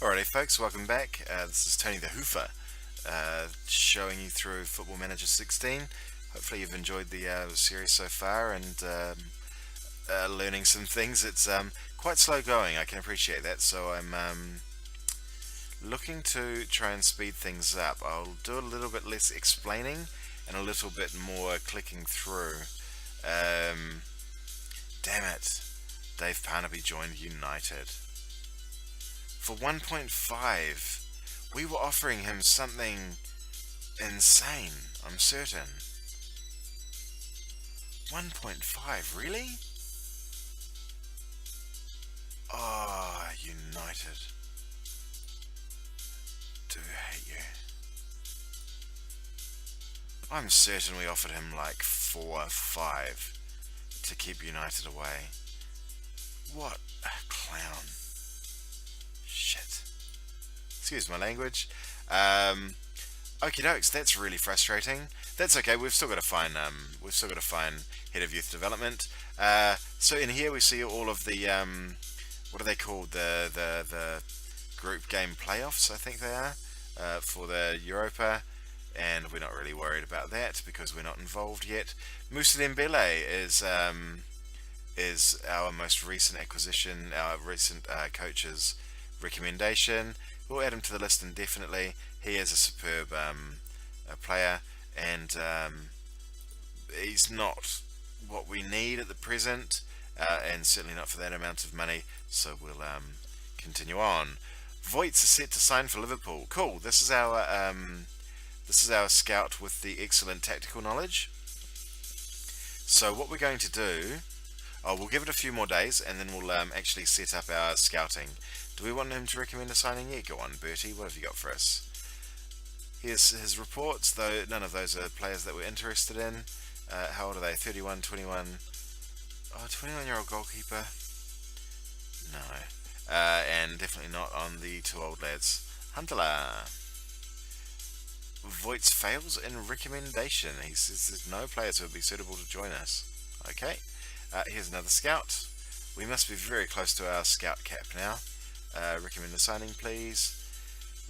Alrighty, folks, welcome back. This is Tony the Hoofer, showing you through Football Manager 16. Hopefully, you've enjoyed the series so far and learning some things. It's quite slow going, I can appreciate that, so I'm looking to try and speed things up. I'll do a little bit less explaining and a little bit more clicking through. Um, Damn it, Dave Parnaby joined United. For 1.5, we were offering him something insane, I'm certain. 1.5, really? Oh, United. Do hate you. I'm certain we offered him like 4 or 5 to keep United away. What a clown. Shit. Excuse my language. Okie dokes, that's really frustrating. That's okay. We've still got to find head of youth development. So in here we see all of the what are they called? The group game playoffs, I think they are, for the Europa, and we're not really worried about that because we're not involved yet. Moussa Dembele is our most recent acquisition, our recent coach's recommendation. We'll add him to the list indefinitely. He is a superb player, and he's not what we need at the present, and certainly not for that amount of money. So we'll continue on. Voits is set to sign for Liverpool. Cool. This is our scout with the excellent tactical knowledge. So what we're going to do, we'll give it a few more days, and then we'll actually set up our scouting. Do we want him to recommend a signing yet? Go on, Bertie. What have you got for us? Here's his reports, though none of those are players that we're interested in. How old are they? 31, 21. Oh, 21-year-old goalkeeper. No. And definitely not on the two old lads. Huntela. Voits fails in recommendation. He says there's no players who would be suitable to join us. Okay. Here's another scout. We must be very close to our scout cap now. Recommend a signing, please.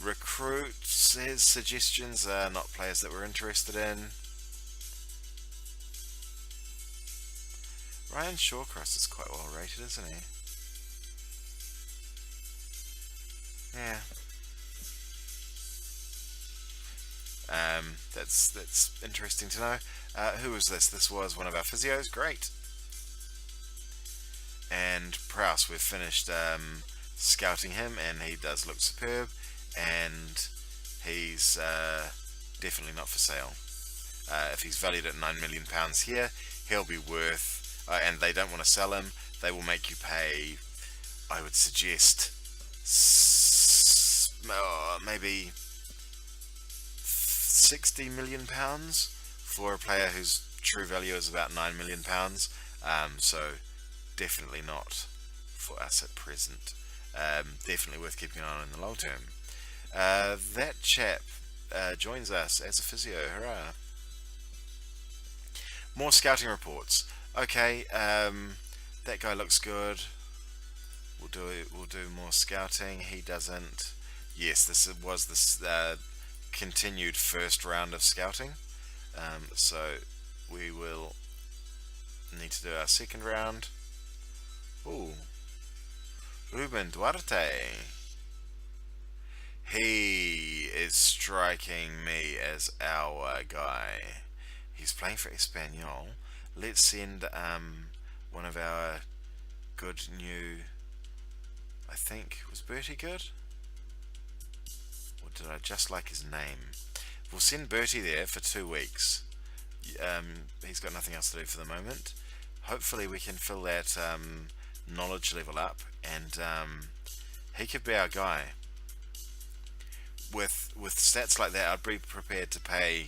Recruit says suggestions are not players that we're interested in. Ryan Shawcross is quite well rated, isn't he? Yeah. That's interesting to know. Who was this? This was one of our physios. Great. And Prowse, we've finished scouting him, and he does look superb, and he's definitely not for sale. If he's valued at £9 million here, he'll be worth, and they don't want to sell him, they will make you pay, I would suggest, maybe £60 million for a player whose true value is about £9 million. So definitely not for us at present. Definitely worth keeping an eye on in the long term. That chap joins us as a physio. Hurrah! More scouting reports. Okay, that guy looks good. We'll do more scouting. He doesn't. Yes, this was this continued first round of scouting. So we will need to do our second round. Ooh, Ruben Duarte. He is striking me as our guy. He's playing for Espanyol. Let's send one of our good new. I think was Bertie good? Or did I just like his name? We'll send Bertie there for 2 weeks. He's got nothing else to do for the moment. Hopefully we can fill that knowledge level up, and he could be our guy. With stats like that, I'd be prepared to pay.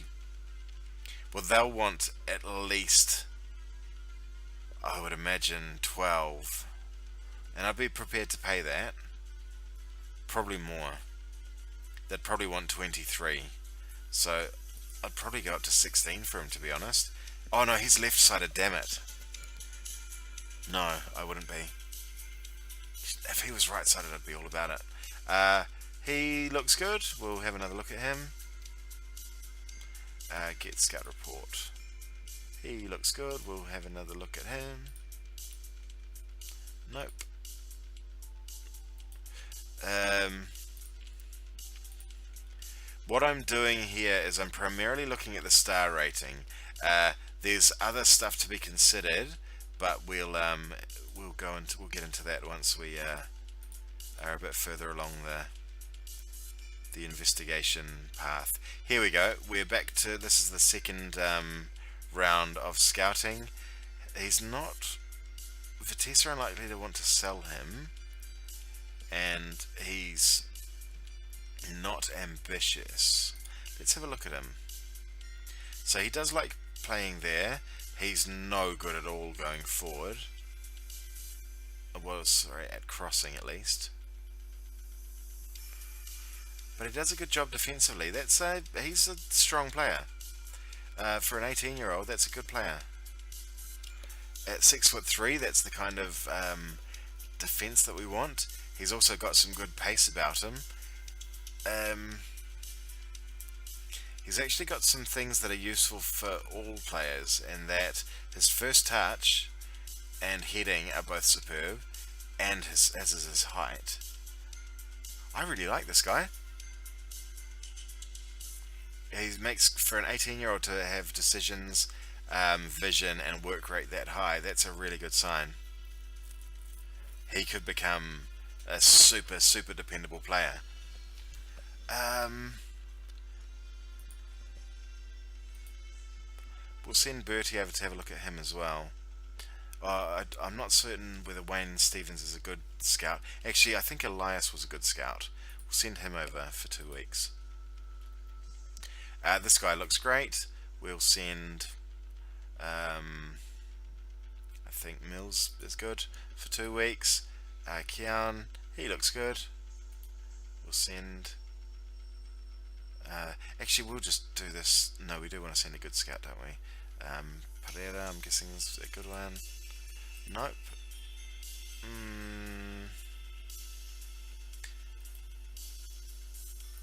Well, they'll want at least, I would imagine, 12, and I'd be prepared to pay that. Probably more. They'd probably want 23, so I'd probably go up to 16 for him, to be honest. Oh no, he's left-sided. Damn it. No, I wouldn't be. if he was right-sided, I'd be all about it. He looks good. We'll have another look at him. Get scout report. He looks good. We'll have another look at him. Nope. What I'm doing here is I'm primarily looking at the star rating. There's other stuff to be considered, but we'll get into that once we are a bit further along the investigation path. Here we go. We're back to, this is the second round of scouting. He's not, Vitesse are unlikely to want to sell him, and he's not ambitious. Let's have a look at him. So he does like playing there. He's no good at all going forward. Well, sorry, at crossing at least. But he does a good job defensively. He's a strong player. For an 18-year-old, that's a good player. At 6'3", that's the kind of defense that we want. He's also got some good pace about him. He's actually got some things that are useful for all players, in that his first touch and heading are both superb, and as is his height. I really like this guy. He makes, for an 18-year-old to have decisions, vision and work rate that high, that's a really good sign. He could become a super dependable player. We'll send Bertie over to have a look at him as well. I'm not certain whether Wayne Stevens is a good scout. Actually, I think Elias was a good scout. We'll send him over for 2 weeks. This guy looks great. We'll send, I think Mills is good for 2 weeks. Kian, he looks good. We'll send, actually we'll just do this. No, we do want to send a good scout, don't we? Pereira, I'm guessing is a good one. Nope.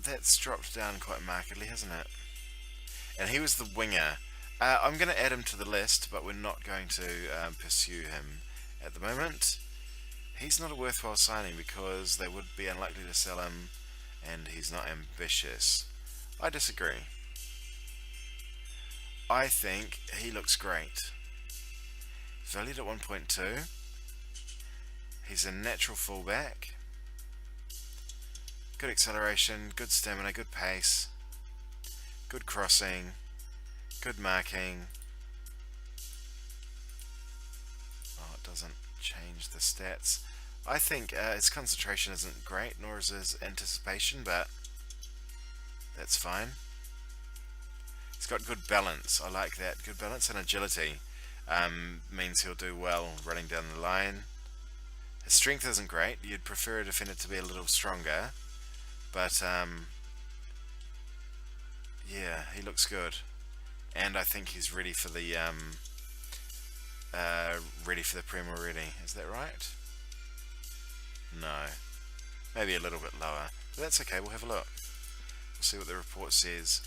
That's dropped down quite markedly, hasn't it? And he was the winger. I'm going to add him to the list, but we're not going to pursue him at the moment. He's not a worthwhile signing because they would be unlikely to sell him, and he's not ambitious. I disagree. I think he looks great. Valued at 1.2. He's a natural fullback. Good acceleration, good stamina, good pace, good crossing, good marking. Oh, it doesn't change the stats. I think his concentration isn't great, nor is his anticipation, but that's fine. He's got good balance. I like that. Good balance and agility. Means he'll do well running down the line. His strength isn't great. You'd prefer a defender to be a little stronger, but yeah, he looks good, and I think he's ready for the Prem already. Is that right? No, maybe a little bit lower, but that's okay. We'll have a look. We'll see what the report says.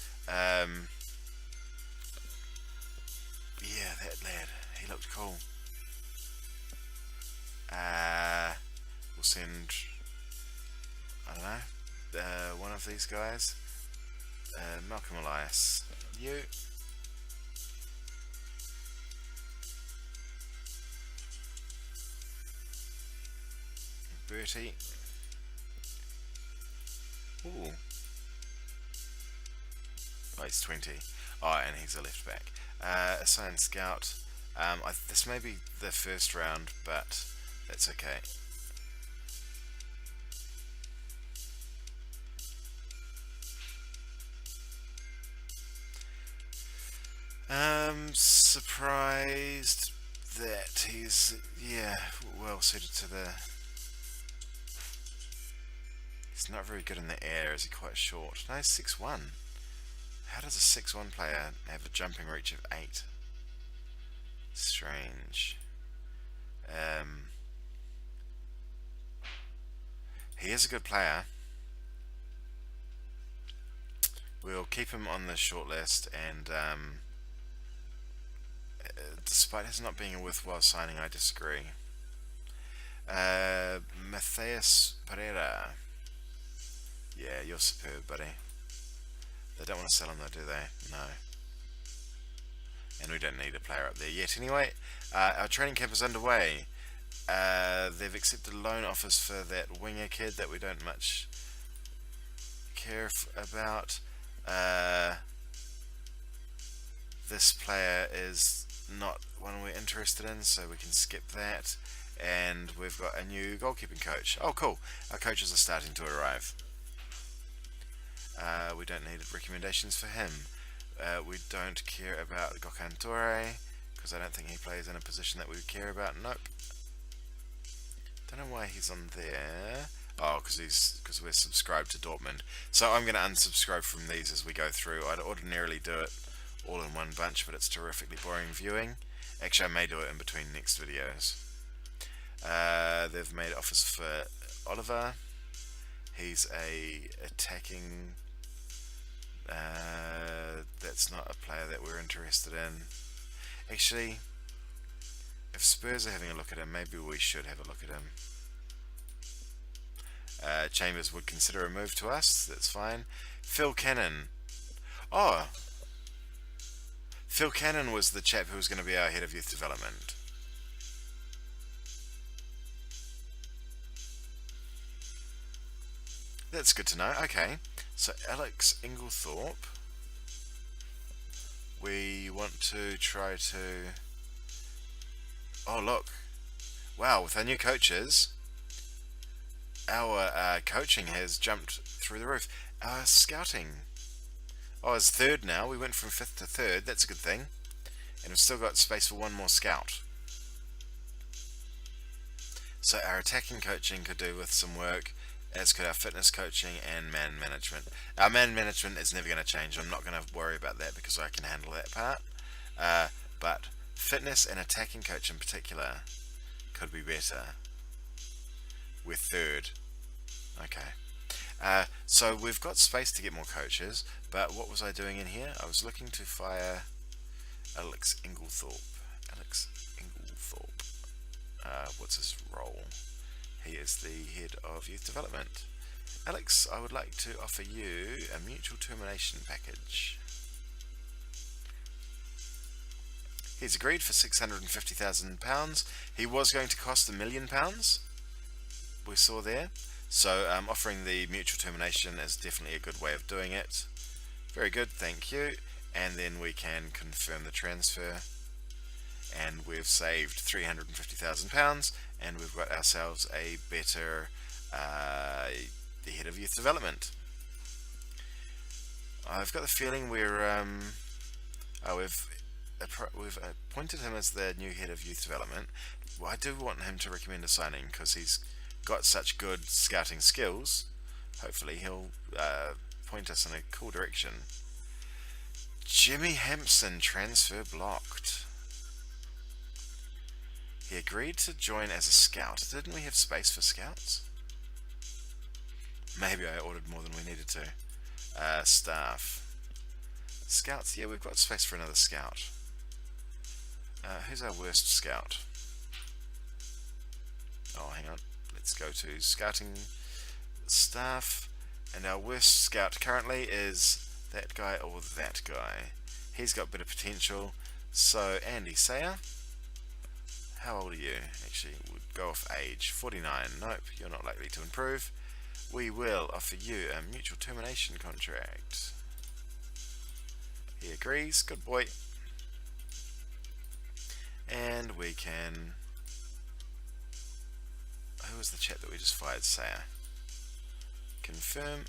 Yeah, that lad, he looked cool. We'll send, I don't know, one of these guys. Malcolm Elias. You. Bertie. Ooh. Oh, he's 20. Oh, and he's a left back. Assigned scout. This may be the first round, but that's okay. Surprised that he's, yeah, well suited to the... He's not very good in the air. Is he quite short? No, he's 6'1". How does a 6'1" player have a jumping reach of 8? Strange. He is a good player. We'll keep him on the shortlist, and despite his not being a worthwhile signing, I disagree. Matthias Pereira. Yeah, you're superb, buddy. They don't want to sell him though, do they? No. And we don't need a player up there yet anyway. Our training camp is underway. They've accepted loan offers for that winger kid that we don't much care about. This player is not one we're interested in, so we can skip that. And we've got a new goalkeeping coach. Oh, cool. Our coaches are starting to arrive. We don't need recommendations for him. We don't care about Gökhan Toure, because I don't think he plays in a position that we would care about. Nope. Don't know why he's on there. Oh, because we're subscribed to Dortmund. So I'm going to unsubscribe from these as we go through. I'd ordinarily do it all in one bunch, but it's terrifically boring viewing. Actually, I may do it in between next videos. They've made offers for Oliver. He's a attacking. That's not a player that we're interested in. Actually, if Spurs are having a look at him, maybe we should have a look at him. Chambers would consider a move to us. That's fine. Phil Cannon. Oh, Phil Cannon was the chap who was going to be our head of youth development. That's good to know. Okay, so Alex Inglethorpe. We want to try to... Oh, look. Wow, with our new coaches, our coaching has jumped through the roof. Our scouting. Oh, it's third now. We went from 5th to 3rd. That's a good thing. And we've still got space for one more scout. So our attacking coaching could do with some work, as could our fitness coaching and man management. Our man management is never going to change. I'm not going to worry about that because I can handle that part. But fitness and attacking coach in particular could be better. We're 3rd. Okay. So we've got space to get more coaches, but what was I doing in here? I was looking to fire Alex Inglethorpe. Alex Inglethorpe. What's his role? He is the head of youth development. Alex, I would like to offer you a mutual termination package. He's agreed for £650,000. He was going to cost £1 million. We saw there. So offering the mutual termination is definitely a good way of doing it. Very good, thank you. And then we can confirm the transfer. And we've saved £350,000, and we've got ourselves a better the head of youth development. I've got the feeling we've appointed him as the new head of youth development. Well, I do want him to recommend a signing because he's got such good scouting skills. Hopefully he'll point us in a cool direction. Jimmy Hampson, transfer blocked. He agreed to join as a scout. Didn't we have space for scouts? Maybe I ordered more than we needed to. Staff. Scouts, yeah, we've got space for another scout. Who's our worst scout? Oh, hang on. Let's go to scouting staff. And our worst scout currently is that guy or that guy. He's got a bit of potential. So, Andy Sayer. How old are you? Actually, we'll go off age. 49. Nope, you're not likely to improve. We will offer you a mutual termination contract. He agrees. Good boy. And we can... Who was the chap that we just fired? Sayer. Confirm.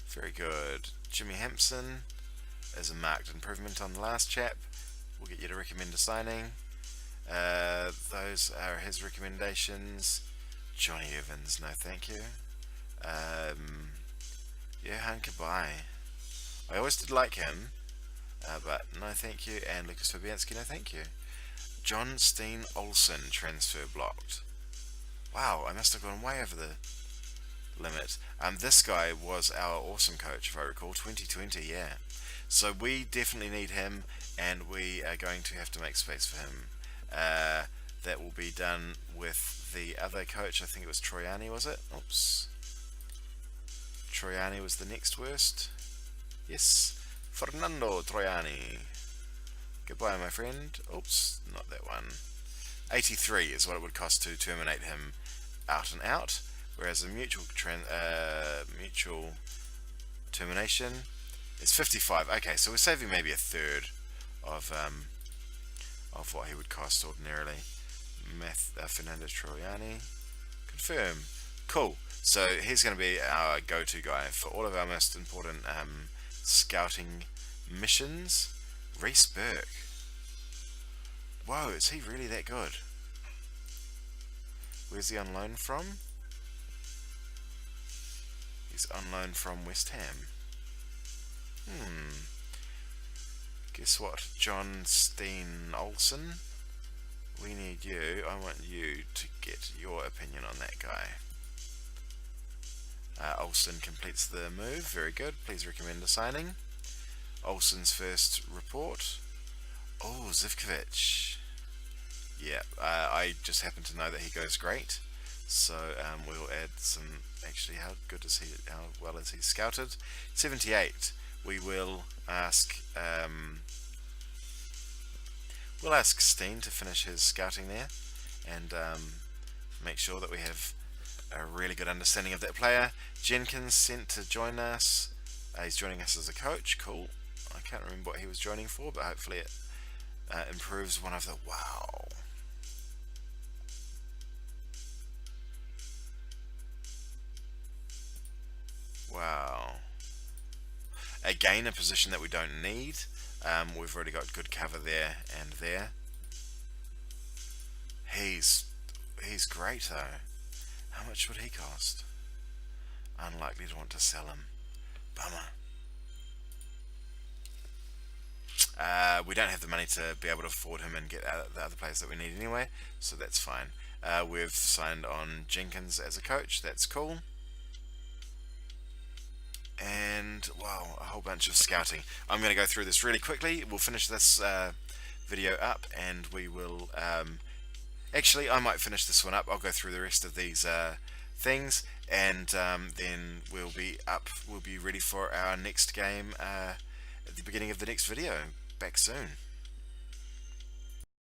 Very good. Jimmy Hampson is a marked improvement on the last chap. We'll get you to recommend a signing. Those are his recommendations. Johnny Evans, no thank you. Johan Kabay. I always did like him, but no thank you. And Lucas Fabianski, no thank you. John Steen Olsen, transfer blocked. Wow, I must have gone way over the limit. This guy was our awesome coach, if I recall, 2020, yeah. So we definitely need him, and we are going to have to make space for him. That will be done with the other coach. I think it was Troiani, was it? Oops. Troiani was the next worst. Yes, Fernando Troiani. Goodbye, my friend. Oops, not that one. 83 is what it would cost to terminate him out and out, whereas a mutual termination is 55. Okay, so we're saving maybe a third of what he would cost ordinarily. Fernando Troiani. Confirm. Cool. So he's going to be our go-to guy for all of our most important scouting missions. Reese Burke. Whoa, is he really that good? Where's he on loan from? He's on loan from West Ham. Guess what? John Steen Olsen. We need you. I want you to get your opinion on that guy. Olsen completes the move. Very good. Please recommend a signing. Olsen's first report. Oh, Zivkovic. Yeah, I just happen to know that he goes great. So we'll add some. Actually, how good is he? How well is he scouted? 78. We will ask. We'll ask Steen to finish his scouting there, and make sure that we have a really good understanding of that player. Jenkins sent to join us. He's joining us as a coach. Cool. I can't remember what he was joining for, but hopefully it improves one of the. Wow. Wow. Again, a position that we don't need. We've already got good cover there and there. He's great though. How much would he cost? Unlikely to want to sell him. Bummer. We don't have the money to be able to afford him and get the other players that we need anyway, so that's fine. We've signed on Jenkins as a coach. That's cool. And wow, a whole bunch of scouting. I'm going to go through this really quickly. We'll finish this video up, and we will actually I might finish this one up. I'll go through the rest of these things, and then we'll be ready for our next game at the beginning of the next video. Back soon.